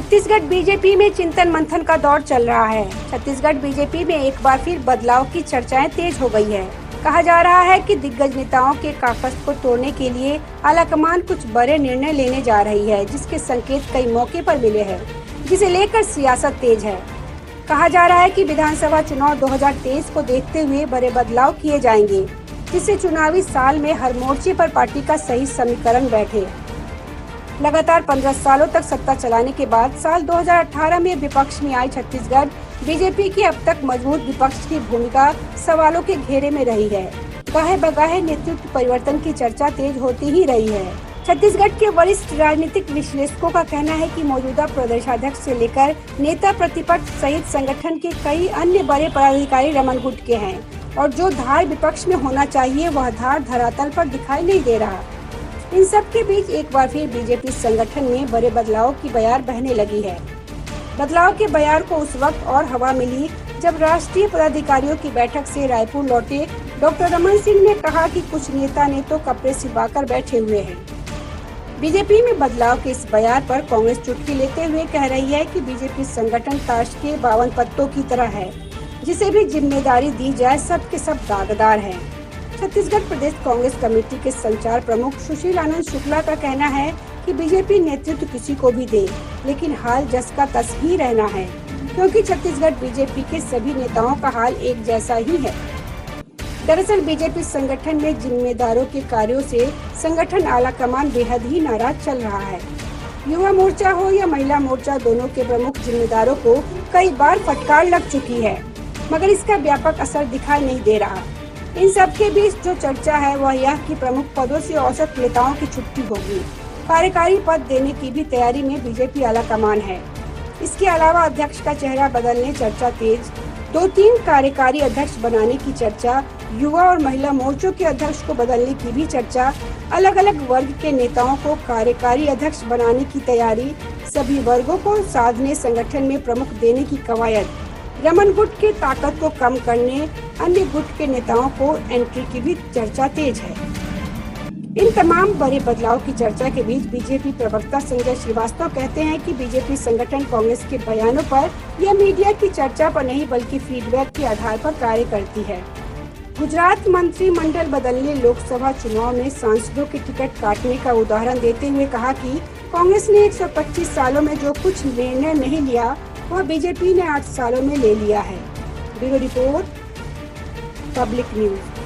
Chhattisgarh BJP में चिंतन मंथन का दौर चल रहा है। छत्तीसगढ़ बीजेपी में एक बार फिर बदलाव की चर्चाएं तेज हो गई है। कहा जा रहा है कि दिग्गज नेताओं के काकस को तोड़ने के लिए आलाकमान कुछ बड़े निर्णय लेने जा रही है, जिसके संकेत कई मौके पर मिले हैं, जिसे लेकर सियासत तेज है। कहा जा रहा है कि विधानसभा चुनाव 2023 को देखते हुए बड़े बदलाव किए जाएंगे, जिससे चुनावी साल में हर मोर्चे पर पार्टी का सही समीकरण बैठे। लगातार 15 सालों तक सत्ता चलाने के बाद साल 2018 में विपक्ष में आई छत्तीसगढ़ बीजेपी की अब तक मजबूत विपक्ष की भूमिका सवालों के घेरे में रही है। गाहे बगाहे नेतृत्व परिवर्तन की चर्चा तेज होती ही रही है। छत्तीसगढ़ के वरिष्ठ राजनीतिक विश्लेषकों का कहना है कि मौजूदा प्रदेशाध्यक्ष से लेकर नेता प्रतिपक्ष सहित संगठन के कई अन्य बड़े पदाधिकारी रमन गुट के हैं और जो धार विपक्ष में होना चाहिए वह धार धरातल पर दिखाई नहीं दे रहा। इन सब के बीच एक बार फिर बीजेपी संगठन में बड़े बदलाव की बयार बहने लगी है। बदलाव के बयार को उस वक्त और हवा मिली जब राष्ट्रीय पदाधिकारियों की बैठक से रायपुर लौटे डॉक्टर रमन सिंह ने कहा कि कुछ नेता ने तो कपड़े सिलवाकर बैठे हुए हैं। बीजेपी में बदलाव के इस बयार पर कांग्रेस चुटकी लेते हुए कह रही है कि बीजेपी संगठन ताश के 52 पत्तों की तरह है, जिसे भी जिम्मेदारी दी जाए सब के सब दागदार हैं। छत्तीसगढ़ प्रदेश कांग्रेस कमेटी के संचार प्रमुख सुशील आनंद शुक्ला का कहना है कि बीजेपी नेतृत्व किसी को भी दे, लेकिन हाल जस का तस ही रहना है, क्योंकि छत्तीसगढ़ बीजेपी के सभी नेताओं का हाल एक जैसा ही है। दरअसल बीजेपी संगठन में जिम्मेदारों के कार्यों से संगठन आलाकमान बेहद ही नाराज चल रहा है। युवा मोर्चा हो या महिला मोर्चा, दोनों के प्रमुख जिम्मेदारों को कई बार फटकार लग चुकी है, मगर इसका व्यापक असर दिखाई नहीं दे रहा। इन सब के बीच जो चर्चा है वह यह कि प्रमुख पदों से औसत नेताओं की छुट्टी होगी। कार्यकारी पद देने की भी तैयारी में बीजेपी आलाकमान है। इसके अलावा अध्यक्ष का चेहरा बदलने चर्चा तेज, 2-3 कार्यकारी अध्यक्ष बनाने की चर्चा, युवा और महिला मोर्चों के अध्यक्ष को बदलने की भी चर्चा, अलग अलग वर्ग के नेताओं को कार्यकारी अध्यक्ष बनाने की तैयारी, सभी वर्गों को साधने संगठन में प्रमुख देने की कवायद, रमन गुट की ताकत को कम करने अन्य गुट के नेताओं को एंट्री की भी चर्चा तेज है। इन तमाम बड़े बदलाव की चर्चा के बीच बीजेपी प्रवक्ता संजय श्रीवास्तव कहते हैं कि बीजेपी संगठन कांग्रेस के बयानों पर या मीडिया की चर्चा पर नहीं बल्कि फीडबैक के आधार पर कार्य करती है। गुजरात मंत्रिमंडल बदलने लोकसभा चुनाव में सांसदों के टिकट काटने का उदाहरण देते हुए कहा कि कांग्रेस ने 125 सालों में जो कुछ निर्णय नहीं लिया वह बीजेपी ने 8 सालों में ले लिया है। Bureau report, public news.